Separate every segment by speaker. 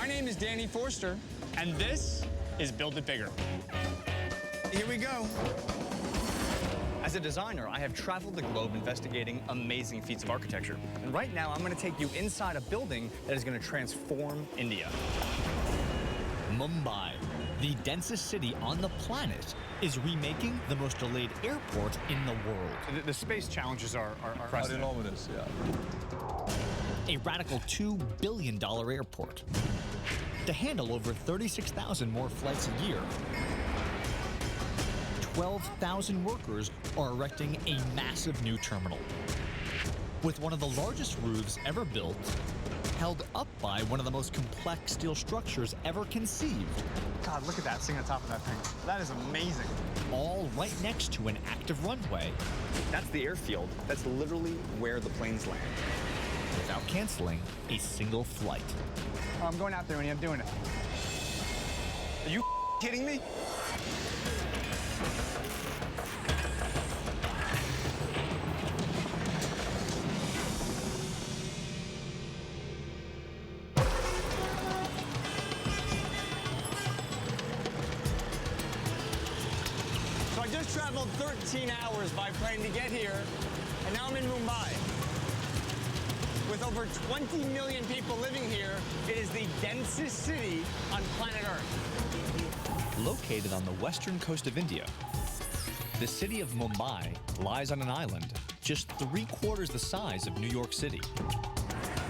Speaker 1: My name is Danny Forster, and this is Build It Bigger. Here we go. As a designer, I have traveled the globe investigating amazing feats of architecture. And right now, I'm going to take you inside a building that is going to transform India.
Speaker 2: Mumbai, the densest city on the planet, is remaking the most delayed airport in the world.
Speaker 1: The space challenges are
Speaker 3: enormous, yeah.
Speaker 2: A radical $2 billion airport to handle over 36,000 more flights a year. 12,000 workers are erecting a massive new terminal with one of the largest roofs ever built, held up by one of the most complex steel structures ever conceived.
Speaker 1: God, look at that thing on top of that thing. That is amazing.
Speaker 2: All right next to an active runway.
Speaker 1: That's the airfield. That's literally where the planes land.
Speaker 2: Without canceling a single flight.
Speaker 1: I'm going out there and I'm doing it. Are you kidding me? So I just traveled 13 hours by plane to get here, and now I'm in Mumbai. With over 20 million people living here, it is the densest city on planet Earth.
Speaker 2: Located on the western coast of India, the city of Mumbai lies on an island just 3/4 the size of New York City,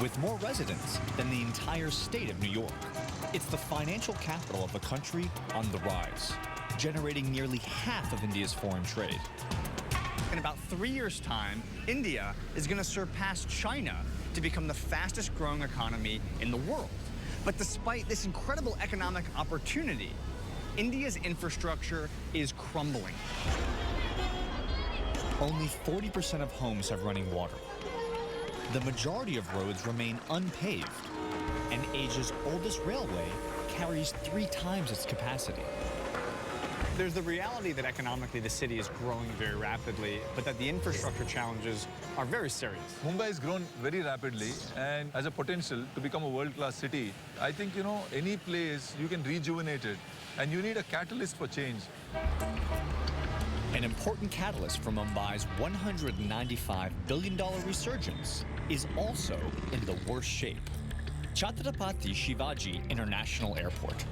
Speaker 2: with more residents than the entire state of New York. It's the financial capital of the country on the rise, generating nearly half of India's foreign trade.
Speaker 1: In about 3 years' time, India is going to surpass China to become the fastest growing economy in the world. But despite this incredible economic opportunity, India's infrastructure is crumbling.
Speaker 2: Only 40% of homes have running water. The majority of roads remain unpaved, and Asia's oldest railway carries 3 times its capacity.
Speaker 1: There's the reality that economically the city is growing very rapidly, but that the infrastructure challenges are very serious.
Speaker 3: Mumbai has grown very rapidly and has a potential to become a world-class city. I think, any place you can rejuvenate it, and you need a catalyst for change.
Speaker 2: An important catalyst for Mumbai's $195 billion resurgence is also in the worst shape. Chhatrapati Shivaji International Airport.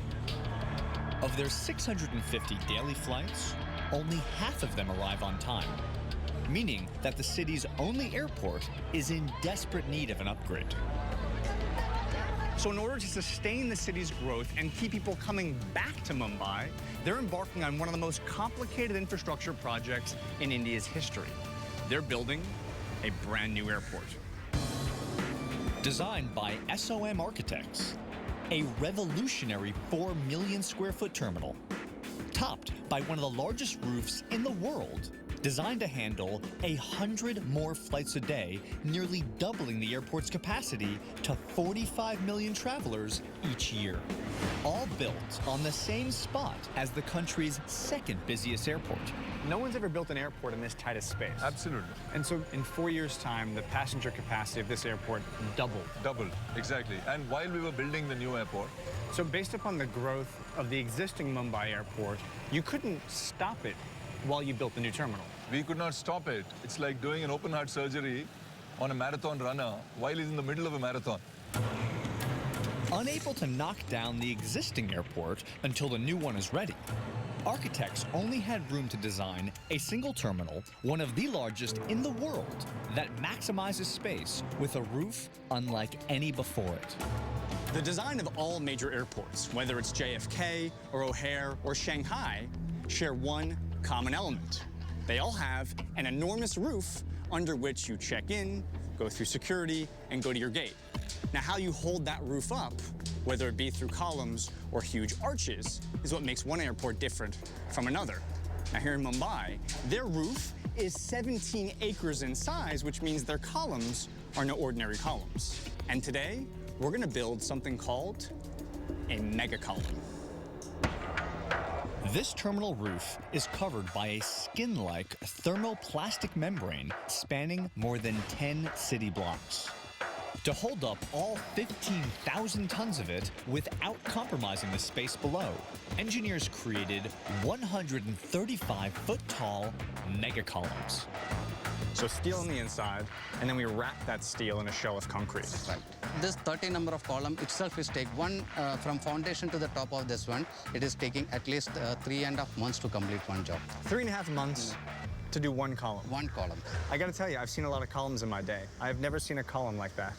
Speaker 2: Of their 650 daily flights, only half of them arrive on time, meaning that the city's only airport is in desperate need of an upgrade.
Speaker 1: So in order to sustain the city's growth and keep people coming back to Mumbai, they're embarking on one of the most complicated infrastructure projects in India's history. They're building a brand new airport.
Speaker 2: Designed by SOM Architects, a revolutionary 4 million square foot terminal, topped by one of the largest roofs in the world, designed to handle 100 more flights a day, nearly doubling the airport's capacity to 45 million travelers each year. All built on the same spot as the country's second busiest airport.
Speaker 1: No one's ever built an airport in this tight a space.
Speaker 3: Absolutely.
Speaker 1: And so in 4 years' time, the passenger capacity of this airport doubled.
Speaker 3: Doubled, exactly. And while we were building the new airport.
Speaker 1: So based upon the growth of the existing Mumbai airport, you couldn't stop it while you built the new terminal.
Speaker 3: We could not stop it. It's like doing an open heart surgery on a marathon runner while he's in the middle of a marathon.
Speaker 2: Unable to knock down the existing airport until the new one is ready, architects only had room to design a single terminal, one of the largest in the world, that maximizes space with a roof unlike any before it.
Speaker 1: The design of all major airports, whether it's JFK or O'Hare or Shanghai, share one common element. They all have an enormous roof under which you check in, go through security, and go to your gate. Now, how you hold that roof up, whether it be through columns or huge arches, is what makes one airport different from another. Now, here in Mumbai, their roof is 17 acres in size, which means their columns are no ordinary columns. And today, we're going to build something called a mega column.
Speaker 2: This terminal roof is covered by a skin-like thermoplastic membrane spanning more than 10 city blocks. To hold up all 15,000 tons of it without compromising the space below, engineers created 135-foot-tall mega columns.
Speaker 1: So steel on the inside, and then we wrap that steel in a shell of concrete.
Speaker 4: Right. This 30 number of column itself is take from foundation to the top of this one. It is taking at least 3.5 months to complete one job.
Speaker 1: 3.5 months to do one column.
Speaker 4: One column.
Speaker 1: I gotta tell you, I've seen a lot of columns in my day. I've never seen a column like that.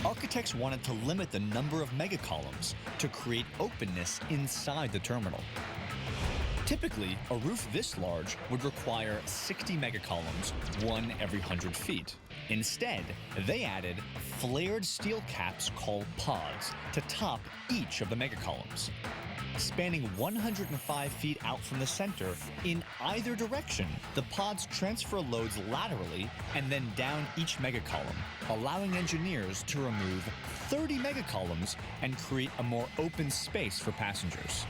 Speaker 2: Architects wanted to limit the number of mega columns to create openness inside the terminal. Typically, a roof this large would require 60 mega columns, one every 100 feet. Instead, they added flared steel caps called pods to top each of the mega columns. Spanning 105 feet out from the center in either direction, the pods transfer loads laterally and then down each mega column, allowing engineers to remove 30 mega columns and create a more open space for passengers.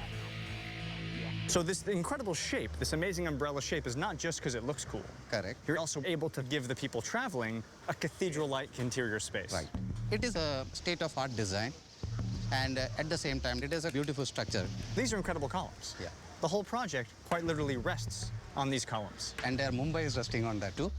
Speaker 1: So this incredible shape, this amazing umbrella shape, is not just because it looks cool.
Speaker 4: Correct.
Speaker 1: You're also able to give the people traveling a cathedral-like interior space.
Speaker 4: Right. It is a state-of-art design, and at the same time, it is a beautiful structure.
Speaker 1: These are incredible columns.
Speaker 4: Yeah.
Speaker 1: The whole project quite literally rests on these columns.
Speaker 4: And Mumbai is resting on that too.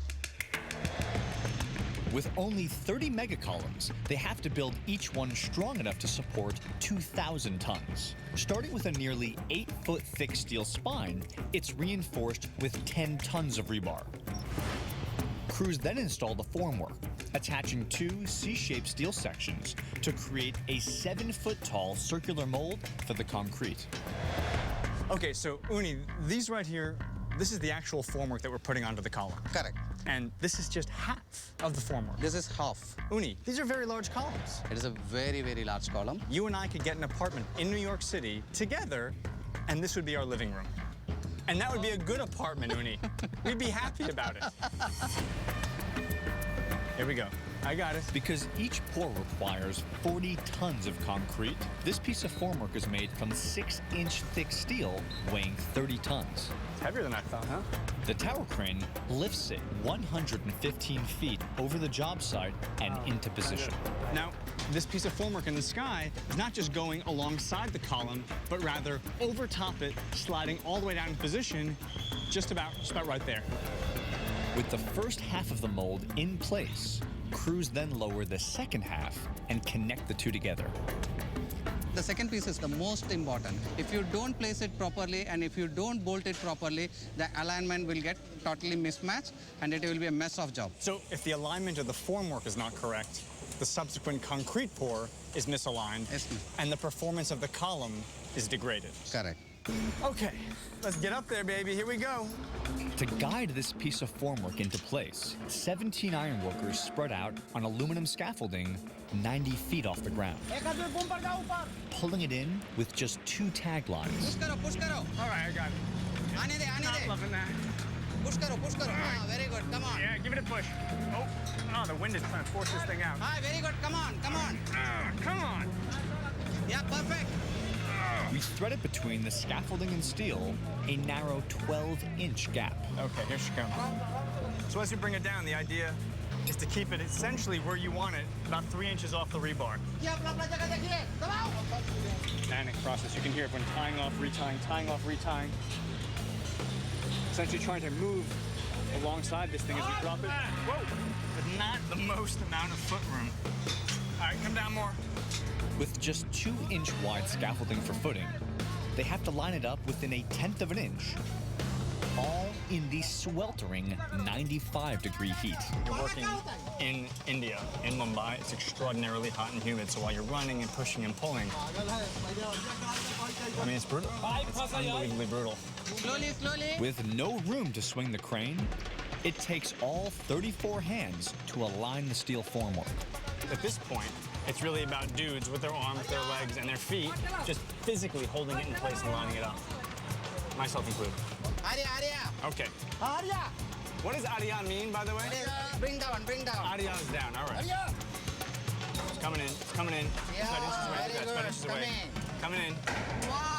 Speaker 2: With only 30 mega columns, they have to build each one strong enough to support 2,000 tons. Starting with a nearly 8-foot thick steel spine, it's reinforced with 10 tons of rebar. Crews then install the formwork, attaching 2 C-shaped steel sections to create a 7-foot-tall circular mold for the concrete.
Speaker 1: Okay, so Uni, these right here, this is the actual formwork that we're putting onto the column.
Speaker 4: Correct.
Speaker 1: And this is just half of the formwork.
Speaker 4: This is half.
Speaker 1: Uni, these are very large columns.
Speaker 4: It is a very, very large column.
Speaker 1: You and I could get an apartment in New York City together, and this would be our living room. And that would be a good apartment, Uni. We'd be happy about it. Here we go. I got it.
Speaker 2: Because each pour requires 40 tons of concrete, this piece of formwork is made from 6-inch thick steel weighing 30 tons.
Speaker 1: It's heavier than I thought, huh?
Speaker 2: The tower crane lifts it 115 feet over the job site and into position.
Speaker 1: Now, this piece of formwork in the sky is not just going alongside the column, but rather over top it, sliding all the way down in position, just about right there.
Speaker 2: With the first half of the mold in place, crews then lower the second half and connect the two together.
Speaker 4: The second piece is the most important. If you don't place it properly and if you don't bolt it properly, the alignment will get totally mismatched and it will be a mess of job.
Speaker 1: So if the alignment of the formwork is not correct, the subsequent concrete pour is misaligned,
Speaker 4: Yes, ma'am.
Speaker 1: and the performance of the column is degraded.
Speaker 4: Correct.
Speaker 1: Okay, let's get up there, baby. Here we go.
Speaker 2: To guide this piece of formwork into place, 17 ironworkers spread out on aluminum scaffolding 90 feet off the ground, pulling it in with just 2 tag lines.
Speaker 4: Push karo.
Speaker 1: All right, I got it.
Speaker 4: Aane de.
Speaker 1: Not loving that.
Speaker 4: Push karo. Ah, very good. Come on.
Speaker 1: Yeah, give it a push. Oh, the wind is trying to force this thing out.
Speaker 4: Ah, very good. Come on.
Speaker 1: Come on.
Speaker 4: Yeah, perfect.
Speaker 2: We threaded between the scaffolding and steel a narrow 12-inch gap.
Speaker 1: Okay, here she comes. So as you bring it down, the idea is to keep it essentially where you want it, about 3 inches off the rebar. Panic process. You can hear it when tying off, retying. Essentially trying to move alongside this thing as we drop it. Whoa! But not the most amount of foot room. All right, come down more.
Speaker 2: With just 2-inch wide scaffolding for footing, they have to line it up within 1/10 of an inch, all in the sweltering 95-degree heat.
Speaker 1: You're working in India, in Mumbai. It's extraordinarily hot and humid, so while you're running and pushing and pulling, I mean, it's brutal. It's unbelievably brutal.
Speaker 4: Slowly.
Speaker 2: With no room to swing the crane, it takes all 34 hands to align the steel formwork.
Speaker 1: At this point, it's really about dudes with their arms, their legs, and their feet just physically holding it in place and lining it up. Myself included.
Speaker 4: Arya.
Speaker 1: Okay. What does Arya mean, by the way?
Speaker 4: Bring down.
Speaker 1: Arya is down, all right. It's coming in.
Speaker 4: Yeah,
Speaker 1: It's about inches away.
Speaker 4: very
Speaker 1: It's about inches
Speaker 4: good.
Speaker 1: away. Coming in.
Speaker 4: Wow.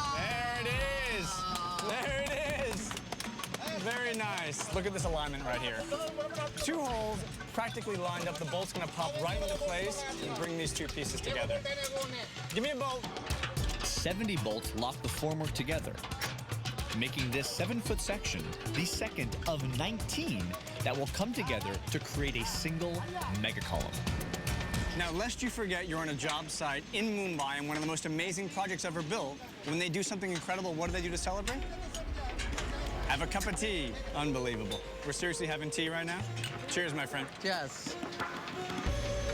Speaker 1: There it is. Very nice. Look at this alignment right here. 2 holes practically lined up. The bolt's gonna pop right into place and bring these 2 pieces together. Give me a bolt.
Speaker 2: 70 bolts lock the formwork together, making this 7-foot section the second of 19 that will come together to create a single mega column.
Speaker 1: Now, lest you forget you're on a job site in Mumbai and one of the most amazing projects ever built, when they do something incredible, what do they do to celebrate? Have a cup of tea. Unbelievable. We're seriously having tea right now? Cheers, my friend.
Speaker 4: Yes.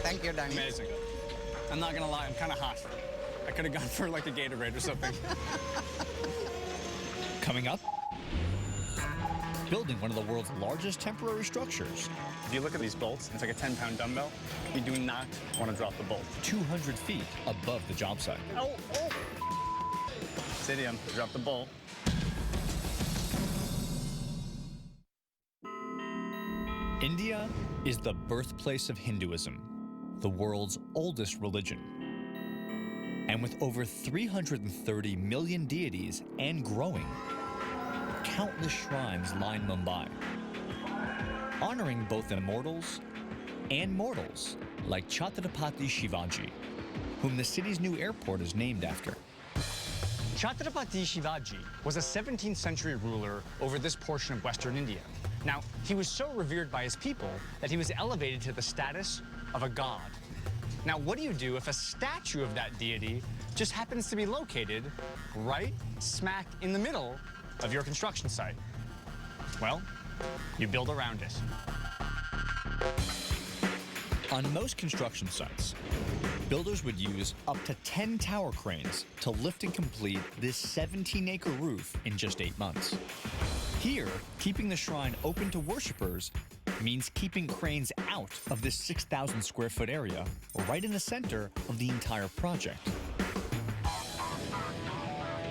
Speaker 4: Thank you, Danny.
Speaker 1: Amazing. I'm not gonna lie, I'm kind of hot. I could have gone for like a Gatorade or something.
Speaker 2: Coming up, building one of the world's largest temporary structures.
Speaker 1: If you look at these bolts, it's like a 10-pound dumbbell. You do not want to drop the bolt.
Speaker 2: 200 feet above the job site.
Speaker 1: Oh, oh! Sidium, drop the bolt.
Speaker 2: India is the birthplace of Hinduism, the world's oldest religion. And with over 330 million deities and growing, countless shrines line Mumbai, honoring both immortals and mortals like Chhatrapati Shivaji, whom the city's new airport is named after.
Speaker 1: Chhatrapati Shivaji was a 17th century ruler over this portion of Western India. Now, he was so revered by his people that he was elevated to the status of a god. Now, what do you do if a statue of that deity just happens to be located right smack in the middle of your construction site? Well, you build around it.
Speaker 2: On most construction sites, builders would use up to 10 tower cranes to lift and complete this 17-acre roof in just 8 months. Here, keeping the shrine open to worshipers means keeping cranes out of this 6,000 square foot area, right in the center of the entire project.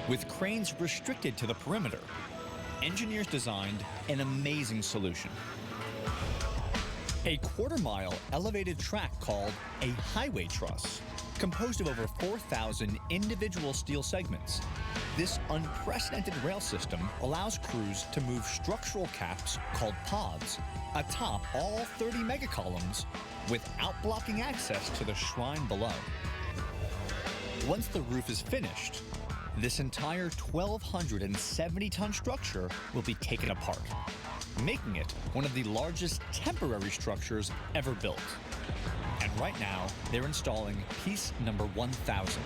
Speaker 2: With cranes restricted to the perimeter, engineers designed an amazing solution. A quarter-mile elevated track called a highway truss, composed of over 4,000 individual steel segments. This unprecedented rail system allows crews to move structural caps called pods atop all 30 megacolumns without blocking access to the shrine below. Once the roof is finished, this entire 1,270-ton structure will be taken apart, making it one of the largest temporary structures ever built. And right now, they're installing piece number 1,000.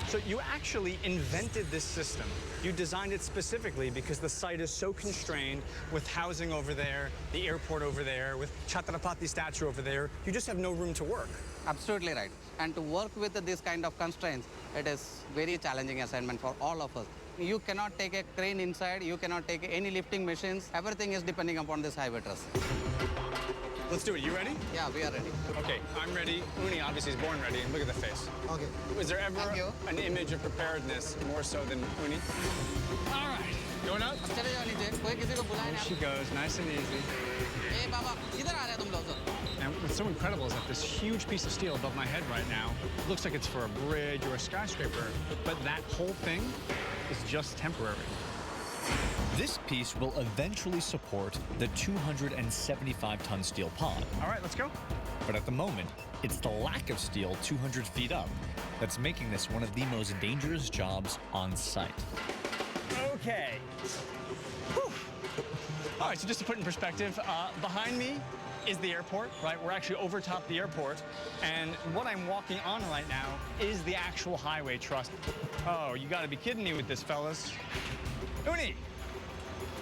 Speaker 1: So you actually invented this system. You designed it specifically because the site is so constrained with housing over there, the airport over there, with Chhatrapati statue over there. You just have no room to work.
Speaker 4: Absolutely right. And to work with this kind of constraints, it is very challenging assignment for all of us. You cannot take a crane inside, you cannot take any lifting machines. Everything is depending upon this highway truss.
Speaker 1: Let's do it. You ready?
Speaker 4: Yeah, we are ready.
Speaker 1: Okay, I'm ready. Uni obviously is born ready. Look at the face.
Speaker 4: Okay.
Speaker 1: Was there ever
Speaker 4: Thank you.
Speaker 1: an image of preparedness more so than Uni? All right, going up.
Speaker 4: अब चले जाओ नीचे, कोई किसी को बुलाए
Speaker 1: There
Speaker 4: नहीं
Speaker 1: she goes, nice and easy.
Speaker 4: आप। ए बाबा, किधर आ रहे तुम लोग?
Speaker 1: And what's so incredible is that this huge piece of steel above my head right now looks like it's for a bridge or a skyscraper, but that whole thing is just temporary.
Speaker 2: This piece will eventually support the 275-ton steel pod.
Speaker 1: All right, let's go.
Speaker 2: But at the moment, it's the lack of steel 200 feet up that's making this one of the most dangerous jobs on site.
Speaker 1: Okay. Whew. All right, so just to put in perspective, behind me is the airport, right? We're actually over top the airport, and what I'm walking on right now is the actual highway truss. Oh, you gotta be kidding me with this, fellas. Uni!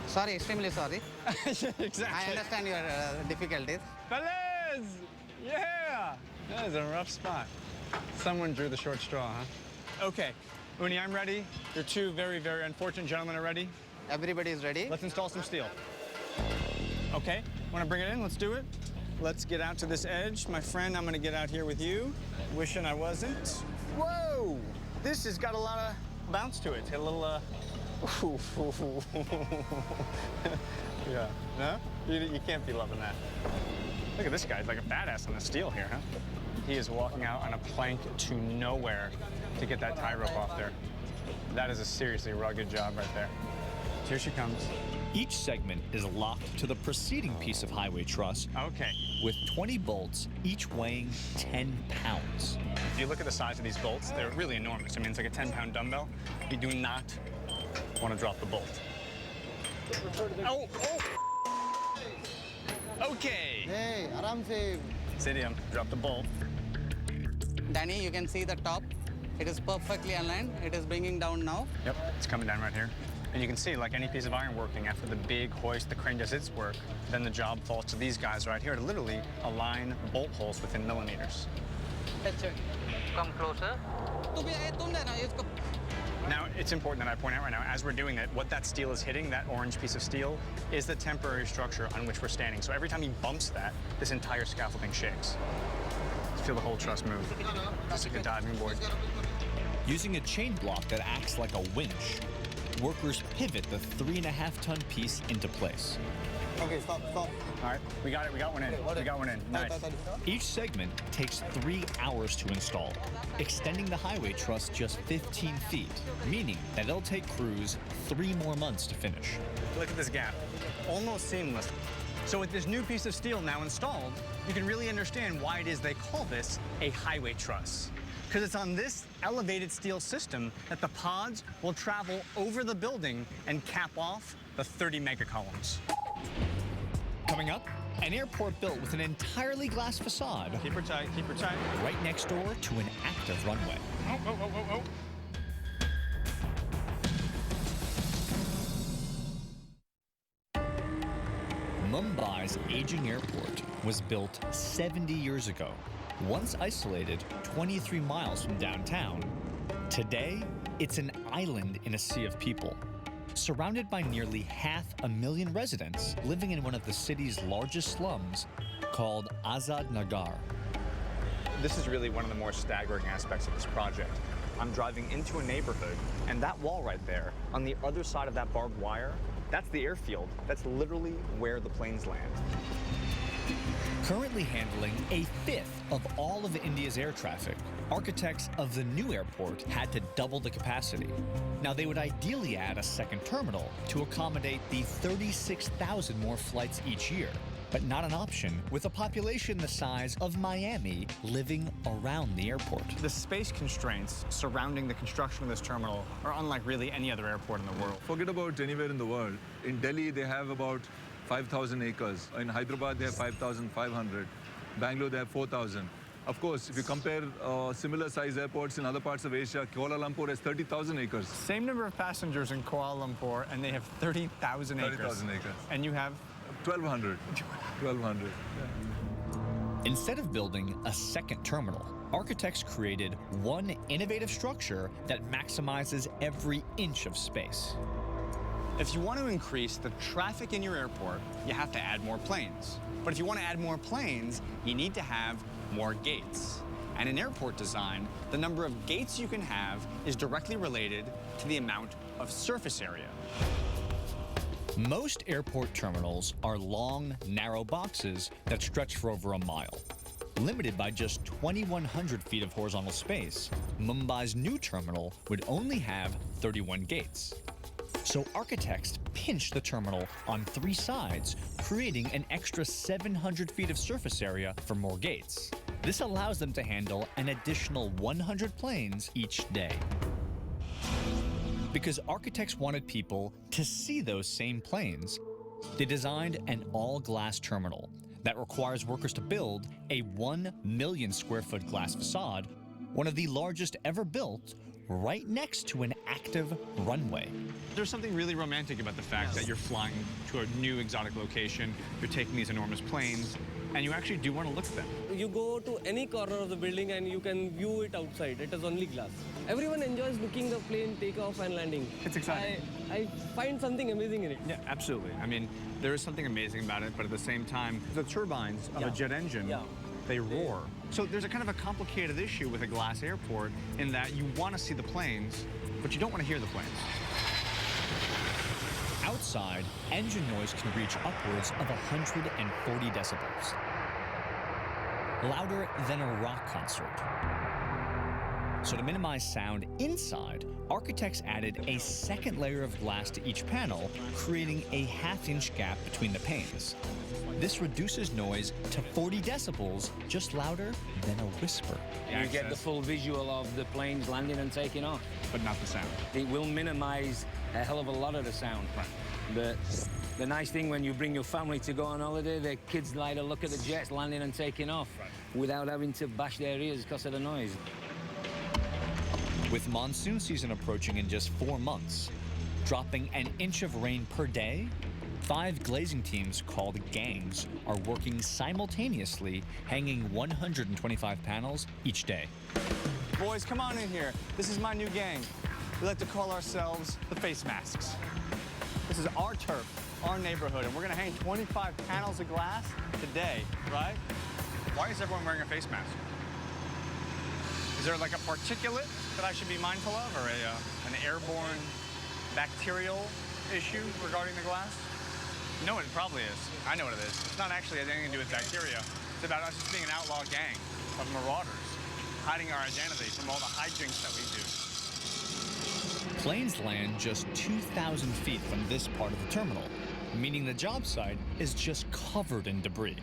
Speaker 4: Sorry, extremely sorry.
Speaker 1: Exactly.
Speaker 4: I understand your difficulties.
Speaker 1: Fellas! Yeah! That is a rough spot. Someone drew the short straw, huh? Okay, Uni, I'm ready. Your two very, very unfortunate gentlemen are ready.
Speaker 4: Everybody is ready.
Speaker 1: Let's install some steel. Okay, wanna bring it in? Let's do it. Let's get out to this edge. My friend, I'm gonna get out here with you. Wishing I wasn't. Whoa! This has got a lot of bounce to it. It's got a little, yeah, no? You can't be loving that. Look at this guy, he's like a badass on the steel here, huh? He is walking out on a plank to nowhere to get that tie rope off there. That is a seriously rugged job right there. Here she comes.
Speaker 2: Each segment is locked to the preceding piece of highway truss
Speaker 1: Okay.
Speaker 2: with 20 bolts, each weighing 10 pounds.
Speaker 1: If you look at the size of these bolts, they're really enormous. I mean, it's like a 10-pound dumbbell. You do not want to drop the bolt. Oh! Okay.
Speaker 5: Hey, aram se.
Speaker 1: Sidiam, drop the bolt.
Speaker 4: Danny, you can see the top. It is perfectly aligned. It is bringing down now.
Speaker 1: Yep, it's coming down right here. And you can see, like any piece of iron working, after the big hoist, the crane does its work, then the job falls to these guys right here to literally align bolt holes within millimeters.
Speaker 4: Come closer.
Speaker 1: Now, it's important that I point out right now, as we're doing that, what that steel is hitting, that orange piece of steel, is the temporary structure on which we're standing. So every time he bumps that, this entire scaffolding shakes. Feel the whole truss move. Just like a diving board.
Speaker 2: Using a chain block that acts like a winch, workers pivot the 3.5-ton piece into place.
Speaker 5: Okay, stop.
Speaker 1: All right, we got it. We got one in. We got one in. Nice.
Speaker 2: Each segment takes 3 hours to install, extending the highway truss just 15 feet, meaning that it'll take crews 3 more months to finish.
Speaker 1: Look at this gap. Almost seamless. So with this new piece of steel now installed, you can really understand why it is they call this a highway truss. Because it's on this elevated steel system that the pods will travel over the building and cap off the 30 mega columns.
Speaker 2: Coming up, an airport built with an entirely glass facade
Speaker 1: Keep her tight, keep her tight.
Speaker 2: right next door to an active runway.
Speaker 1: Oh.
Speaker 2: Mumbai's aging airport was built 70 years ago. Once isolated 23 miles from downtown, today it's an island in a sea of people. Surrounded by nearly 500,000 residents living in one of the city's largest slums called Azad Nagar.
Speaker 1: This is really one of the more staggering aspects of this project. I'm driving into a neighborhood, and that wall right there, on the other side of that barbed wire, that's the airfield. That's literally where the planes land.
Speaker 2: Currently handling a fifth of all of India's air traffic, architects of the new airport had to double the capacity. Now, they would ideally add a second terminal to accommodate the 36,000 more flights each year, but not an option with a population the size of Miami living around the airport.
Speaker 1: The space constraints surrounding the construction of this terminal are unlike really any other airport in the world.
Speaker 3: Forget about anywhere in the world. In Delhi, they have about 5,000 acres. In Hyderabad, they have 5,500. Bangalore, they have 4,000. Of course, if you compare similar size airports in other parts of Asia, Kuala Lumpur has 30,000 acres.
Speaker 1: Same number of passengers in Kuala Lumpur, and they have 30,000 acres.
Speaker 3: 30,000 acres.
Speaker 1: And you have
Speaker 3: 1,200. 1,200.
Speaker 2: Instead of building a second terminal, architects created one innovative structure that maximizes every inch of space.
Speaker 1: If you want to increase the traffic in your airport, you have to add more planes. But if you want to add more planes, you need to have more gates. And in airport design, the number of gates you can have is directly related to the amount of surface area.
Speaker 2: Most airport terminals are long, narrow boxes that stretch for over a mile. Limited by just 2,100 feet of horizontal space, Mumbai's new terminal would only have 31 gates. So architects pinched the terminal on 3 sides, creating an extra 700 feet of surface area for more gates. This allows them to handle an additional 100 planes each day. Because architects wanted people to see those same planes, they designed an all-glass terminal that requires workers to build a 1 million square foot glass facade, one of the largest ever built, right next to an active runway.
Speaker 1: There's something really romantic about the fact that you're flying to a new exotic location, you're taking these enormous planes, and you actually do want to look at them.
Speaker 6: You go to any corner of the building and you can view it outside. It is only glass. Everyone enjoys looking the plane take off and landing.
Speaker 1: It's exciting.
Speaker 6: I find something amazing in it.
Speaker 1: Yeah, absolutely. I mean, there is something amazing about it, but at the same time, the turbines of a jet engine, they roar. So there's a kind of a complicated issue with a glass airport in that you want to see the planes, but you don't want to hear the planes.
Speaker 2: Outside, engine noise can reach upwards of 140 decibels. Louder than a rock concert. So to minimize sound inside, architects added a second layer of glass to each panel, creating a half-inch gap between the panes. This reduces noise to 40 decibels, just louder than a whisper.
Speaker 7: You get the full visual of the planes landing and taking off.
Speaker 1: But not the sound.
Speaker 7: It will minimize a hell of a lot of the sound.
Speaker 1: Right.
Speaker 7: But the nice thing when you bring your family to go on holiday, the kids like to look at the jets landing and taking off without having to bash their ears because of the noise.
Speaker 2: With monsoon season approaching in just 4 months, dropping an inch of rain per day, 5 glazing teams called gangs are working simultaneously, hanging 125 panels each day.
Speaker 1: Boys, come on in here. This is my new gang. We like to call ourselves the Face Masks. This is our turf, our neighborhood, and we're gonna hang 25 panels of glass today, right? Why is everyone wearing a face mask? Is there like a particulate that I should be mindful of, or an airborne bacterial issue regarding the glass? You know what it probably is. I know what it is. It's not actually anything to do with bacteria. It's about us just being an outlaw gang of marauders, hiding our identity from all the hijinks that we do.
Speaker 2: Planes land just 2,000 feet from this part of the terminal, meaning the job site is just covered in debris.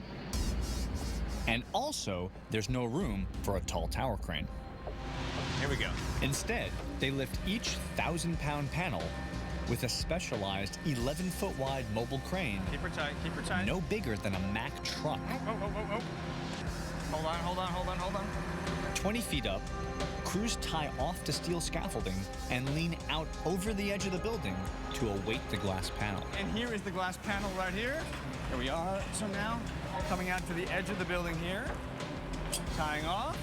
Speaker 2: And also, there's no room for a tall tower crane.
Speaker 1: Here we go.
Speaker 2: Instead, they lift each 1,000-pound panel with a specialized 11-foot wide mobile crane,
Speaker 1: Keep her tight, keep her tight.
Speaker 2: no bigger than a Mack truck.
Speaker 1: Oh. Hold on.
Speaker 2: 20 feet up, crews tie off to steel scaffolding and lean out over the edge of the building to await the glass panel.
Speaker 1: And here is the glass panel right here. Here we are. So now, coming out to the edge of the building here, tying off,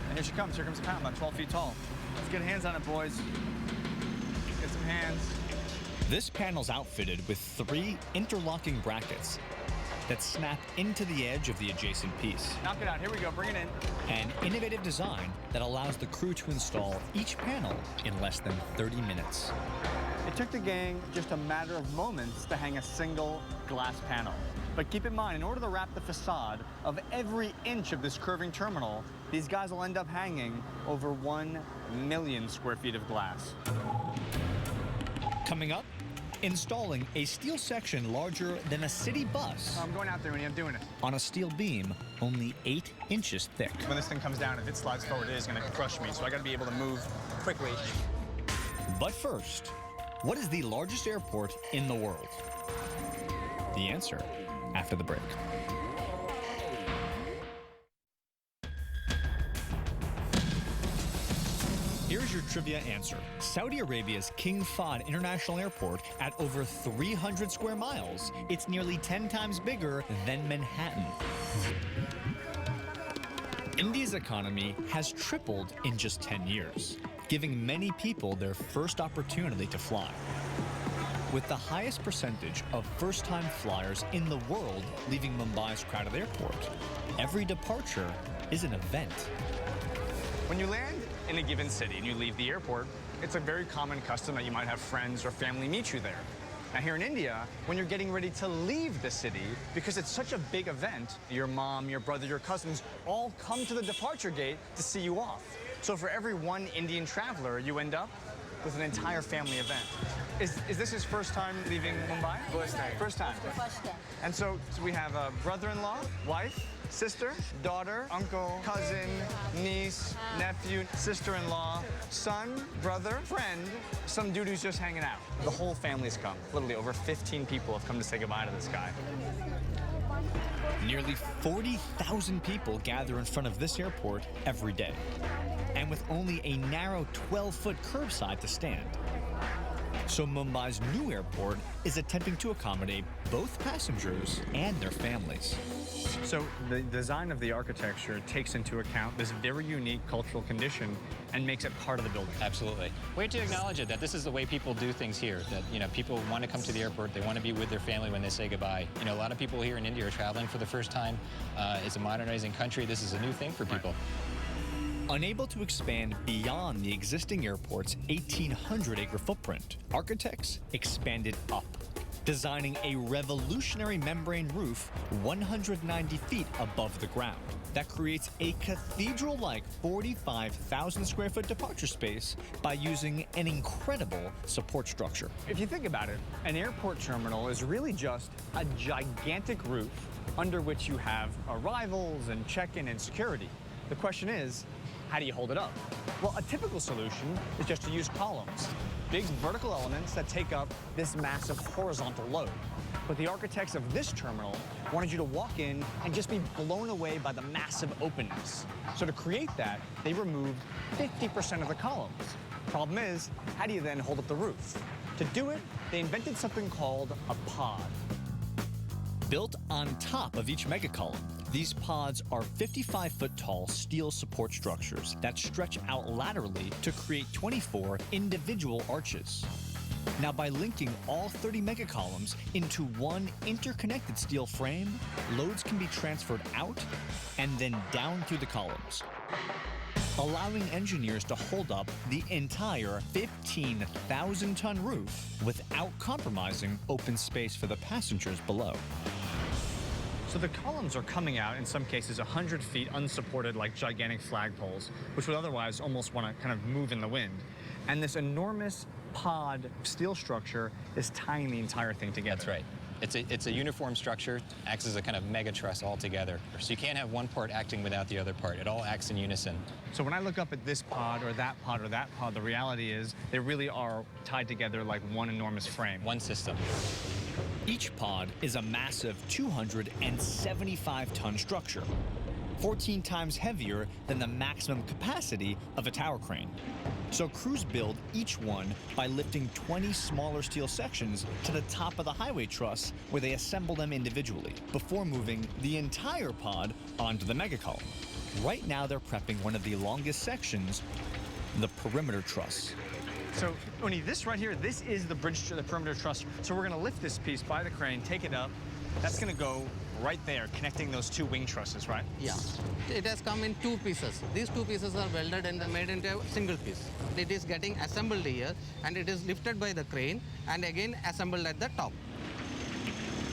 Speaker 1: and here she comes. Here comes the panel, about 12 feet tall. Let's get hands on it, boys. Get some hands.
Speaker 2: This panel's outfitted with 3 interlocking brackets that snap into the edge of the adjacent piece.
Speaker 1: Knock it out. Here we go. Bring it in.
Speaker 2: An innovative design that allows the crew to install each panel in less than 30 minutes.
Speaker 1: It took the gang just a matter of moments to hang a single glass panel. But keep in mind, in order to wrap the facade of every inch of this curving terminal, these guys will end up hanging over 1 million square feet of glass.
Speaker 2: Coming up, installing a steel section larger than a city bus
Speaker 1: I'm going out there, Winnie. I'm doing it.
Speaker 2: on a steel beam only 8 inches thick.
Speaker 1: When this thing comes down, if it slides forward, it is going to crush me. So I got to be able to move quickly.
Speaker 2: But first, what is the largest airport in the world? The answer after the break. Here's your trivia answer. Saudi Arabia's King Fahd International Airport, at over 300 square miles, it's nearly 10 times bigger than Manhattan. India's economy has tripled in just 10 years, giving many people their first opportunity to fly. With the highest percentage of first-time flyers in the world leaving Mumbai's crowded airport, every departure is an event.
Speaker 1: When you land in a given city and you leave the airport, it's a very common custom that you might have friends or family meet you there. Now here in India, when you're getting ready to leave the city, because it's such a big event, your mom, your brother, your cousins all come to the departure gate to see you off. So for every one Indian traveler, you end up with an entire family event. Is this his first time leaving Mumbai? First time. First time. And so we have a brother-in-law, wife, sister, daughter, uncle, cousin, niece, nephew, sister-in-law, son, brother, friend, some dude who's just hanging out. The whole family's come. Literally over 15 people have come to say goodbye to this guy.
Speaker 2: Nearly 40,000 people gather in front of this airport every day, and with only a narrow 12-foot curbside to stand. So Mumbai's new airport is attempting to accommodate both passengers and their families.
Speaker 1: So the design of the architecture takes into account this very unique cultural condition and makes it part of the building.
Speaker 8: Absolutely. We have to acknowledge it, that this is the way people do things here, that, you know, people want to come to the airport, they want to be with their family when they say goodbye. You know, a lot of people here in India are traveling for the first time. It's a modernizing country. This is a new thing for people.
Speaker 2: Unable to expand beyond the existing airport's 1,800-acre footprint, architects expanded up, designing a revolutionary membrane roof 190 feet above the ground that creates a cathedral-like 45,000 square foot departure space by using an incredible support structure.
Speaker 1: If you think about it, an airport terminal is really just a gigantic roof under which you have arrivals and check-in and security. The question is, how do you hold it up? Well, a typical solution is just to use columns, big vertical elements that take up this massive horizontal load. But the architects of this terminal wanted you to walk in and just be blown away by the massive openness. So to create that, they removed 50% of the columns. Problem is, how do you then hold up the roof? To do it, they invented something called a pod.
Speaker 2: Built on top of each megacolumn, these pods are 55-foot-tall steel support structures that stretch out laterally to create 24 individual arches. Now, by linking all 30 megacolumns into one interconnected steel frame, loads can be transferred out and then down through the columns, allowing engineers to hold up the entire 15,000-ton roof without compromising open space for the passengers below.
Speaker 1: So the columns are coming out, in some cases, 100 feet unsupported like gigantic flagpoles, which would otherwise almost want to kind of move in the wind. And this enormous pod steel structure is tying the entire thing together.
Speaker 8: That's right. It's a uniform structure, acts as a kind of mega truss altogether. So you can't have one part acting without the other part. It all acts in unison.
Speaker 1: So when I look up at this pod or that pod or that pod, the reality is they really are tied together like one enormous frame.
Speaker 8: One system.
Speaker 2: Each pod is a massive 275-ton structure, 14 times heavier than the maximum capacity of a tower crane. So crews build each one by lifting 20 smaller steel sections to the top of the highway truss, where they assemble them individually before moving the entire pod onto the megacolumn. Right now they're prepping one of the longest sections, the perimeter truss.
Speaker 1: So, Uni, this right here, this is the bridge to the perimeter truss. So we're gonna lift this piece by the crane, take it up. That's gonna go right there, connecting those two wing trusses, right?
Speaker 4: Yeah. It has come in two pieces. These two pieces are welded and made into a single piece. It is getting assembled here, and it is lifted by the crane, and again assembled at the top.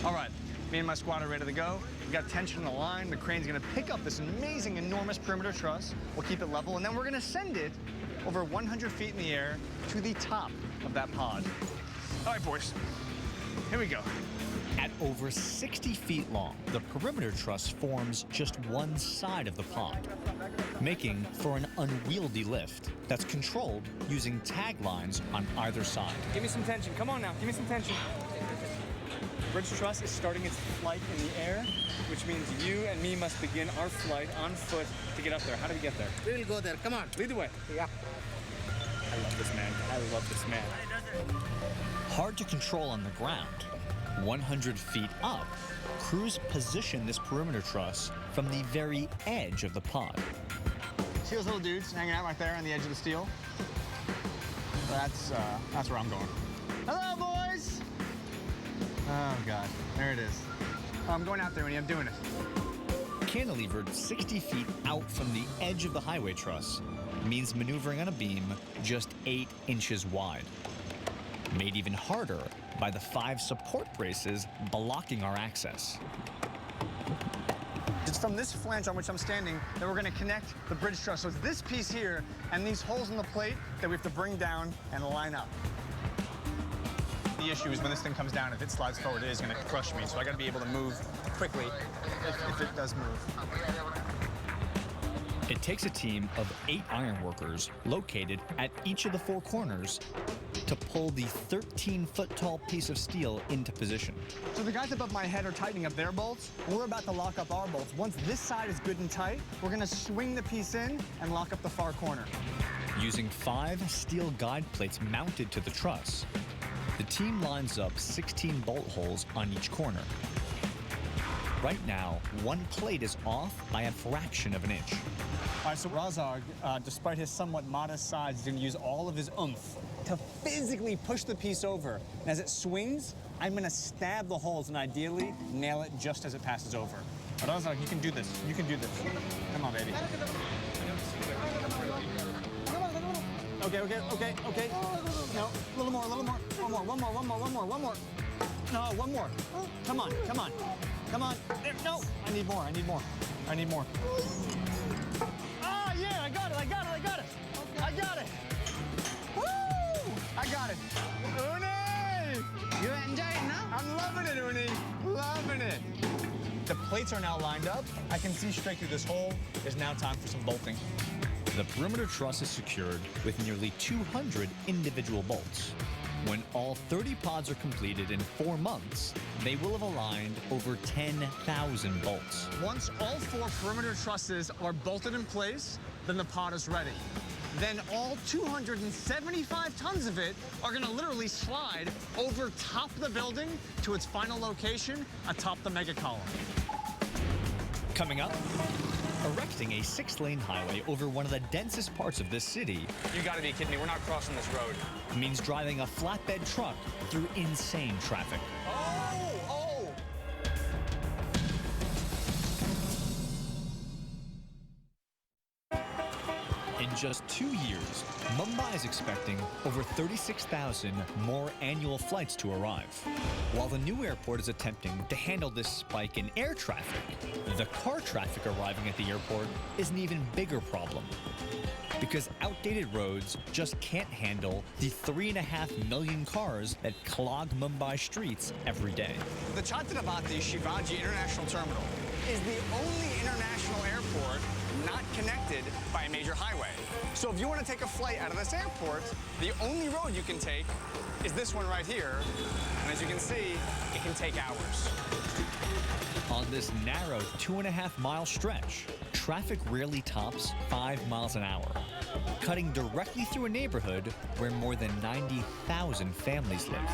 Speaker 1: All right, me and my squad are ready to go. We got tension in the line. The crane's gonna pick up this amazing, enormous perimeter truss. We'll keep it level, and then we're gonna send it over 100 feet in the air to the top of that pod. All right, boys, here we go.
Speaker 2: At over 60 feet long, the perimeter truss forms just one side of the pod, making for an unwieldy lift that's controlled using tag lines on either side.
Speaker 1: Give me some tension. Come on now, give me some tension. Bridge truss is starting its flight in the air, which means you and me must begin our flight on foot to get up there. How do we get there?
Speaker 4: We will go there. Come on.
Speaker 1: Lead the way.
Speaker 4: Yeah.
Speaker 1: I love this man. I love this man.
Speaker 2: Hard to control on the ground, 100 feet up, crews position this perimeter truss from the very edge of the pod.
Speaker 1: See those little dudes hanging out right there on the edge of the steel? That's where I'm going. Hello, boys! Oh, God. There it is. I'm going out there, and I'm doing it.
Speaker 2: Cantilevered 60 feet out from the edge of the highway truss means maneuvering on a beam just 8 inches wide. Made even harder by the 5 support braces blocking our access.
Speaker 1: It's from this flange on which I'm standing that we're going to connect the bridge truss. So it's this piece here and these holes in the plate that we have to bring down and line up. The issue is when this thing comes down, if it slides forward, it is going to crush me. So I got to be able to move quickly if it does move.
Speaker 2: It takes a team of 8 ironworkers located at each of the 4 corners to pull the 13-foot-tall piece of steel into position.
Speaker 1: So the guys above my head are tightening up their bolts, and we're about to lock up our bolts. Once this side is good and tight, we're going to swing the piece in and lock up the far corner.
Speaker 2: Using 5 steel guide plates mounted to the truss, the team lines up 16 bolt holes on each corner. Right now, one plate is off by a fraction of an inch.
Speaker 1: All right, so Razag, despite his somewhat modest size, is going to use all of his oomph to physically push the piece over. And as it swings, I'm going to stab the holes and ideally nail it just as it passes over. Razag, you can do this. You can do this. Come on, baby. Okay. No, a little more. One more. No, one more. Come on, come on. Come on. No, I need more, I need more. I need more. Ah, yeah, I got it, I got it, I got it. Okay. I got it. Woo! I got it. Uni!
Speaker 4: You enjoy it now?
Speaker 1: I'm loving it, Uni. Loving it. The plates are now lined up. I can see straight through this hole. It's now time for some bolting.
Speaker 2: The perimeter truss is secured with nearly 200 individual bolts. When all 30 pods are completed in 4 months, they will have aligned over 10,000 bolts.
Speaker 1: Once all 4 perimeter trusses are bolted in place, then the pod is ready. Then all 275 tons of it are going to literally slide over top of the building to its final location atop the mega column.
Speaker 2: Coming up, erecting a 6-lane highway over one of the densest parts of this city
Speaker 1: You got to be kidding me. We're not crossing this road.
Speaker 2: means driving a flatbed truck through insane traffic.
Speaker 1: Oh!
Speaker 2: In just 2 years, Mumbai is expecting over 36,000 more annual flights to arrive. While the new airport is attempting to handle this spike in air traffic, the car traffic arriving at the airport is an even bigger problem. Because outdated roads just can't handle the 3.5 million cars that clog Mumbai streets every day.
Speaker 1: The Chhatrapati Shivaji International Terminal is the only international airport not connected by a major highway. So if you want to take a flight out of this airport, the only road you can take is this one right here. And as you can see, it can take hours.
Speaker 2: On this narrow 2.5-mile stretch, traffic rarely tops 5 miles an hour, cutting directly through a neighborhood where more than 90,000 families live.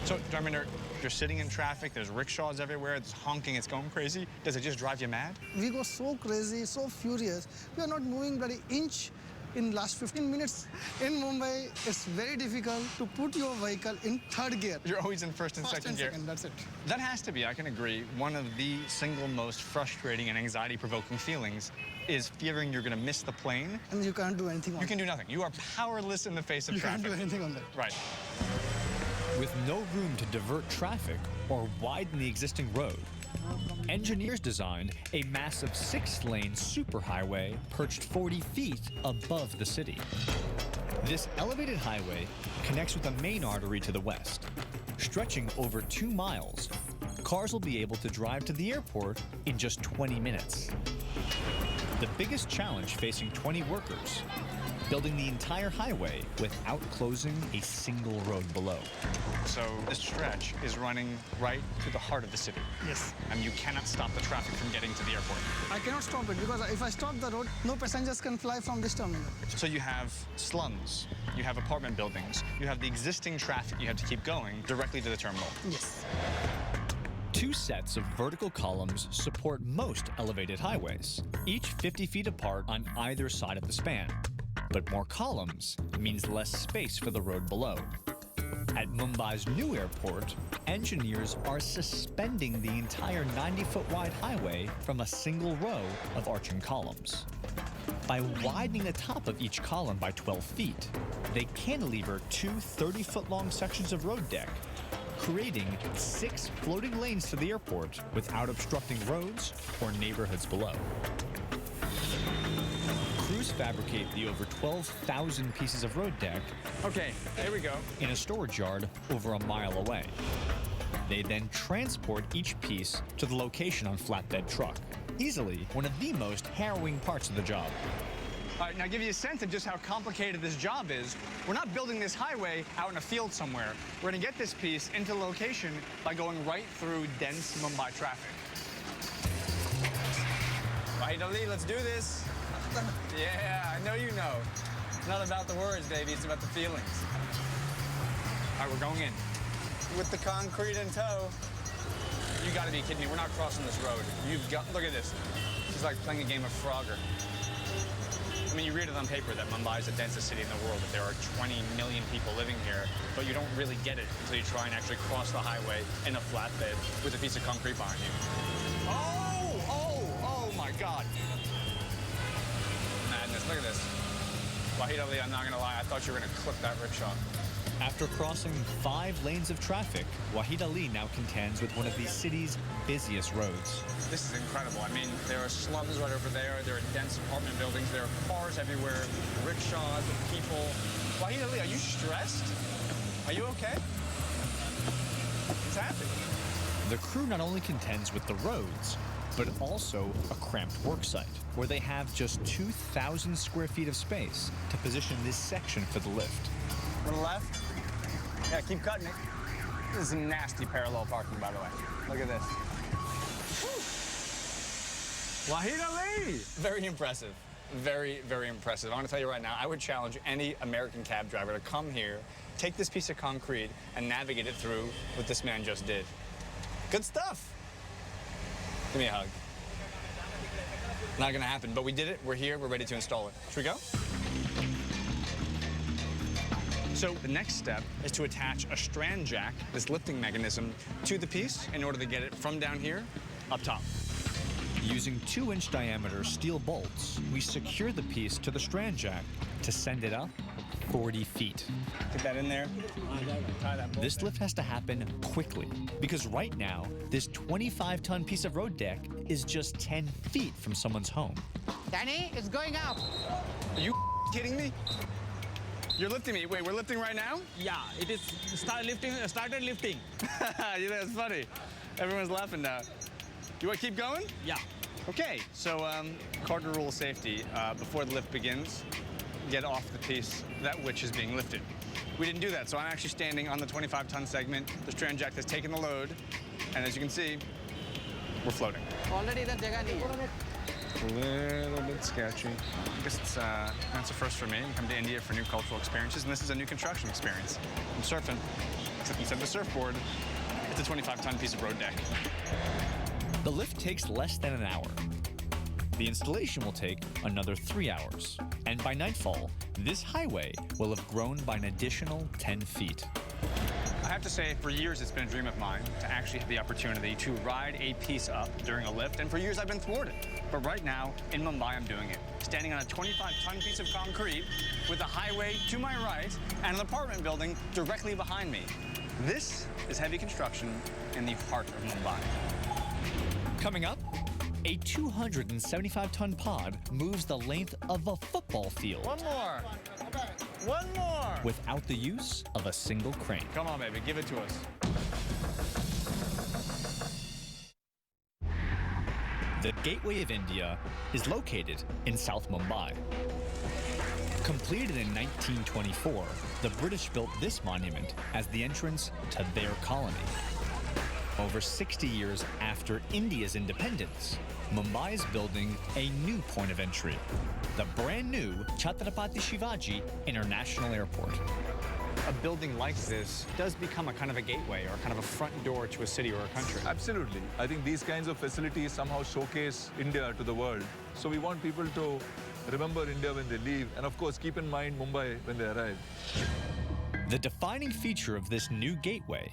Speaker 1: So, Dharminder, you're sitting in traffic, there's rickshaws everywhere, it's honking, it's going crazy. Does it just drive you mad?
Speaker 9: We go so crazy, so furious. We are not moving bloody inch in last 15 minutes. In Mumbai, it's very difficult to put your vehicle in third gear.
Speaker 1: You're always in first and second gear.
Speaker 9: That's it.
Speaker 1: That has to be, I can agree, one of the single most frustrating and anxiety-provoking feelings is fearing you're going to miss the plane.
Speaker 9: And you can't do anything on
Speaker 1: You can do nothing. You are powerless in the face of
Speaker 9: You
Speaker 1: traffic.
Speaker 9: can't do anything on that.
Speaker 1: Right.
Speaker 2: With no room to divert traffic or widen the existing road, engineers designed a massive 6-lane superhighway perched 40 feet above the city. This elevated highway connects with a main artery to the west. Stretching over 2 miles, cars will be able to drive to the airport in just 20 minutes. The biggest challenge facing 20 workers, building the entire highway without closing a single road below.
Speaker 1: So this stretch is running right to the heart of the city.
Speaker 9: Yes.
Speaker 1: And you cannot stop the traffic from getting to the airport.
Speaker 9: I cannot stop it because if I stop the road, no passengers can fly from this terminal.
Speaker 1: So you have slums, you have apartment buildings, you have the existing traffic you have to keep going directly to the terminal.
Speaker 9: Yes.
Speaker 2: 2 sets of vertical columns support most elevated highways, each 50 feet apart on either side of the span. But more columns means less space for the road below. At Mumbai's new airport, engineers are suspending the entire 90-foot wide highway from a single row of arching columns. By widening the top of each column by 12 feet, they cantilever 2 30-foot long sections of road deck, creating 6 floating lanes to the airport without obstructing roads or neighborhoods below. Crews fabricate the over 12,000 pieces of road deck
Speaker 1: Okay, there we go.
Speaker 2: in a storage yard over a mile away. They then transport each piece to the location on flatbed truck. Easily one of the most harrowing parts of the job.
Speaker 1: All right, now give you a sense of just how complicated this job is. We're not building this highway out in a field somewhere. We're going to get this piece into location by going right through dense Mumbai traffic. Finally, let's do this. Yeah, I know you know. It's not about the words, baby. It's about the feelings. All right, we're going in. With the concrete in tow. You got to be kidding me. We're not crossing this road. You've got, look at this. It's like playing a game of Frogger. I mean, you read it on paper that Mumbai is the densest city in the world, that there are 20 million people living here, but you don't really get it until you try and actually cross the highway in a flatbed with a piece of concrete behind you. Oh my God. Madness, look at this. Wahid Ali, I'm not gonna lie, I thought you were gonna clip that rickshaw.
Speaker 2: After crossing 5 lanes of traffic, Wahid Ali now contends with one of the city's busiest roads.
Speaker 1: This is incredible. I mean, there are slums right over there. There are dense apartment buildings. There are cars everywhere, rickshaws, people. Wahid Ali, are you stressed? Are you okay? What's happening?
Speaker 2: The crew not only contends with the roads, but also a cramped work site, where they have just 2,000 square feet of space to position this section for the lift.
Speaker 1: To the left. Yeah, keep cutting it. This is nasty parallel parking, by the way. Look at this. Wahid Ali! Very impressive. Very, very impressive. I want to tell you right now, I would challenge any American cab driver to come here, take this piece of concrete, and navigate it through what this man just did. Good stuff. Give me a hug. Not gonna happen, but we did it. We're here. We're ready to install it. Should we go? So the next step is to attach a strand jack, this lifting mechanism, to the piece in order to get it from down here up top.
Speaker 2: Using 2-inch diameter steel bolts, we secure the piece to the strand jack to send it up 40 feet.
Speaker 1: Get that in there. Tie that bolt
Speaker 2: This
Speaker 1: there.
Speaker 2: lift has to happen quickly, because right now, this 25-ton piece of road deck is just 10 feet from someone's home.
Speaker 4: Danny, it's going up.
Speaker 1: Are you kidding me? You're lifting me. Wait, we're lifting right now?
Speaker 6: Yeah, it is started lifting.
Speaker 1: You know, it's funny. Everyone's laughing now. You want to keep going?
Speaker 6: Yeah.
Speaker 1: Okay, so cardinal rule of safety. Before the lift begins, get off the piece that which is being lifted. We didn't do that, so I'm actually standing on the 25-ton segment. The strand jack has taken the load, and as you can see, we're floating.
Speaker 4: Already the jagah nahi hai.
Speaker 1: A little bit sketchy. I guess that's a first for me. I come to India for new cultural experiences, and this is a new construction experience. I'm surfing, except instead of a surfboard, it's a 25-ton piece of road deck.
Speaker 2: The lift takes less than an hour. The installation will take another 3 hours. And by nightfall, this highway will have grown by an additional 10 feet.
Speaker 1: I have to say, for years, it's been a dream of mine to actually have the opportunity to ride a piece up during a lift, and for years I've been thwarted. But right now, in Mumbai, I'm doing it. Standing on a 25-ton piece of concrete with a highway to my right and an apartment building directly behind me. This is heavy construction in the heart of Mumbai.
Speaker 2: Coming up, a 275-ton pod moves the length of a football field
Speaker 1: One more. One more.
Speaker 2: without the use of a single crane.
Speaker 1: Come on, baby, give it to us.
Speaker 2: The Gateway of India is located in South Mumbai. Completed in 1924, the British built this monument as the entrance to their colony. Over 60 years after India's independence, Mumbai is building a new point of entry, the brand new Chhatrapati Shivaji International Airport.
Speaker 1: A building like this does become a kind of a gateway or kind of a front door to a city or a country.
Speaker 3: Absolutely. I think these kinds of facilities somehow showcase India to the world. So we want people to remember India when they leave, and of course keep in mind Mumbai when they arrive.
Speaker 2: The defining feature of this new gateway,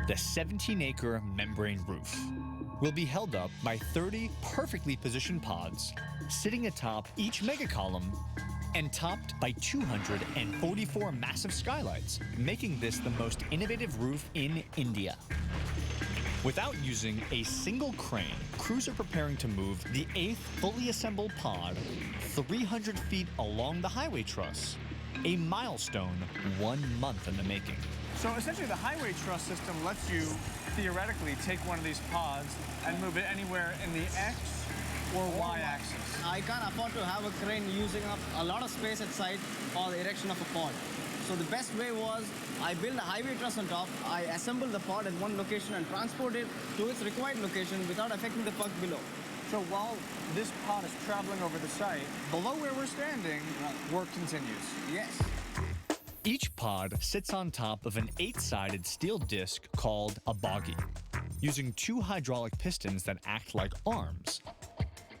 Speaker 2: the 17-acre membrane roof, will be held up by 30 perfectly positioned pods sitting atop each mega column and topped by 244 massive skylights, making this the most innovative roof in India. Without using a single crane, crews are preparing to move the 8th fully assembled pod 300 feet along the highway truss, a milestone 1 month in the making.
Speaker 1: So essentially the highway truss system lets you theoretically take one of these pods and move it anywhere in the X or Y axis.
Speaker 5: I can't afford to have a crane using up a lot of space at site for the erection of a pod. So the best way was I build a highway truss on top, I assemble the pod at one location and transport it to its required location without affecting the puck below.
Speaker 1: So while this pod is traveling over the site, below where we're standing, work continues.
Speaker 5: Yes.
Speaker 2: Each pod sits on top of an 8-sided steel disc called a bogie. Using 2 hydraulic pistons that act like arms,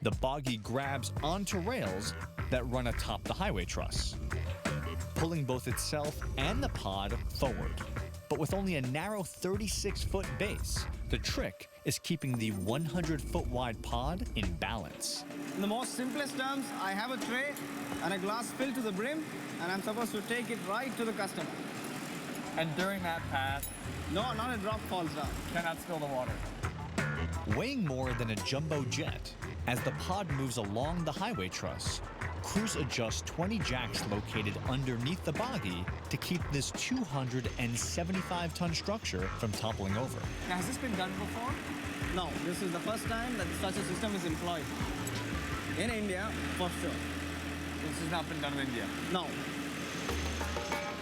Speaker 2: the bogie grabs onto rails that run atop the highway truss, pulling both itself and the pod forward. But with only a narrow 36-foot base, the trick is keeping the 100-foot wide pod in balance.
Speaker 5: In the most simplest terms, I have a tray and a glass filled to the brim, and I'm supposed to take it right to the customer.
Speaker 10: And during that path,
Speaker 5: No, not a drop falls down.
Speaker 10: cannot spill the water.
Speaker 2: Weighing more than a jumbo jet, as the pod moves along the highway truss, crews adjust 20 jacks located underneath the bogie to keep this 275-ton structure from toppling over.
Speaker 10: Now, has this been done before?
Speaker 5: No, this is the first time that such a system is employed. In India, for sure.
Speaker 10: This has not been done in India.
Speaker 5: No.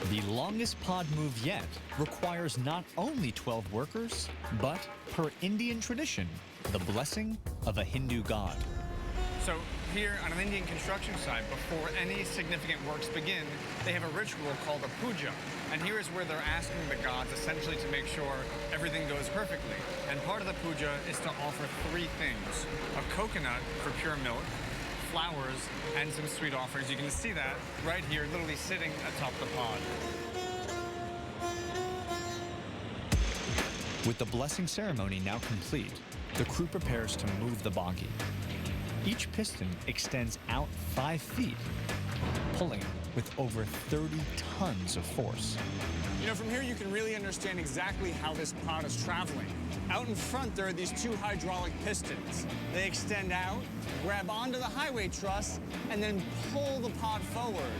Speaker 2: The longest pod move yet requires not only 12 workers, but, per Indian tradition, the blessing of a Hindu god.
Speaker 11: So here on an Indian construction site, before any significant works begin, they have a ritual called a puja. And here is where they're asking the gods essentially to make sure everything goes perfectly. And part of the puja is to offer three things: a coconut for pure milk, flowers, and some sweet offerings. You can see that right here, literally sitting atop the pod.
Speaker 2: With the blessing ceremony now complete, the crew prepares to move the bogie. Each piston extends out 5 feet, pulling with over 30 tons of force.
Speaker 1: You know, from here you can really understand exactly how this pod is traveling. Out in front, there are these two hydraulic pistons. They extend out, grab onto the highway truss, and then pull the pod forward.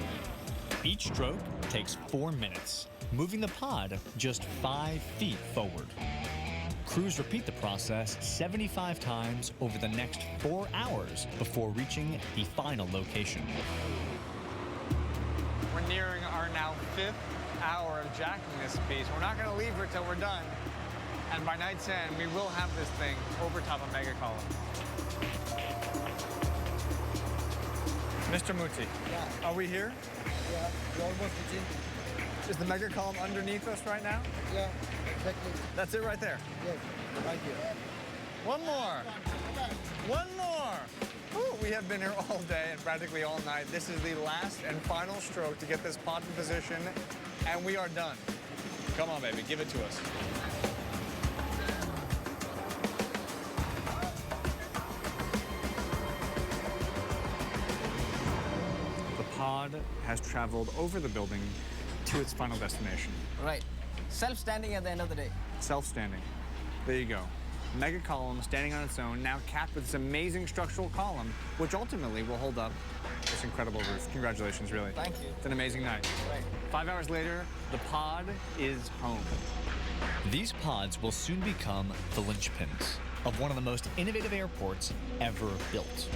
Speaker 2: Each stroke takes 4 minutes, moving the pod just 5 feet forward. Crews repeat the process 75 times over the next 4 hours before reaching the final location.
Speaker 11: We're nearing our now 5th hour of jacking this piece. We're not going to leave her till we're done. And by night's end, we will have this thing over top of mega column. Mr. Muti, are we here?
Speaker 12: Yeah, we're almost reaching.
Speaker 11: Is the mega column underneath us right now?
Speaker 12: Yeah, exactly.
Speaker 11: That's it right there.
Speaker 12: Yes, right here.
Speaker 11: One more. One more. Whew, we have been here all day and practically all night. This is the last and final stroke to get this pod in position, and we are done. Come on, baby, give it to us. The pod has traveled over the building to its final destination.
Speaker 5: Right. Self-standing at the end of the day.
Speaker 11: Self-standing. There you go. Mega column standing on its own, now capped with this amazing structural column, which ultimately will hold up this incredible roof. Congratulations, really.
Speaker 5: Thank you.
Speaker 11: It's an amazing night.
Speaker 5: Right.
Speaker 11: 5 hours later, the pod is home.
Speaker 2: These pods will soon become the linchpins of one of the most innovative airports ever built,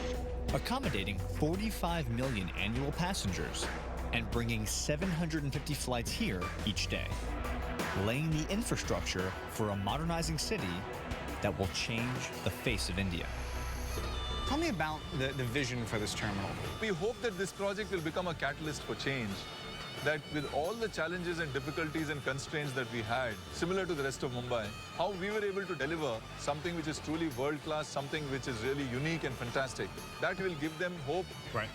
Speaker 2: accommodating 45 million annual passengers and bringing 750 flights here each day, laying the infrastructure for a modernizing city that will change the face of India.
Speaker 11: Tell me about the vision for this terminal.
Speaker 3: We hope that this project will become a catalyst for change, that with all the challenges and difficulties and constraints that we had, similar to the rest of Mumbai, how we were able to deliver something which is truly world-class, something which is really unique and fantastic. That will give them hope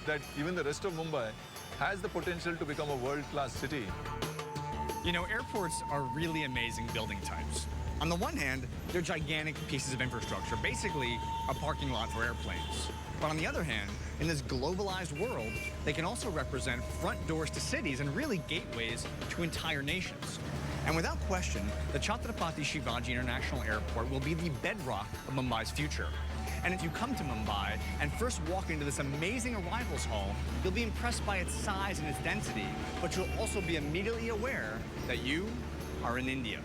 Speaker 3: that even the rest of Mumbai has the potential to become a world-class city.
Speaker 1: You know, airports are really amazing building types. On the one hand, they're gigantic pieces of infrastructure, basically a parking lot for airplanes. But on the other hand, in this globalized world, they can also represent front doors to cities and really gateways to entire nations. And without question, the Chhatrapati Shivaji International Airport will be the bedrock of Mumbai's future. And if you come to Mumbai and first walk into this amazing arrivals hall, you'll be impressed by its size and its density, but you'll also be immediately aware that you are in India.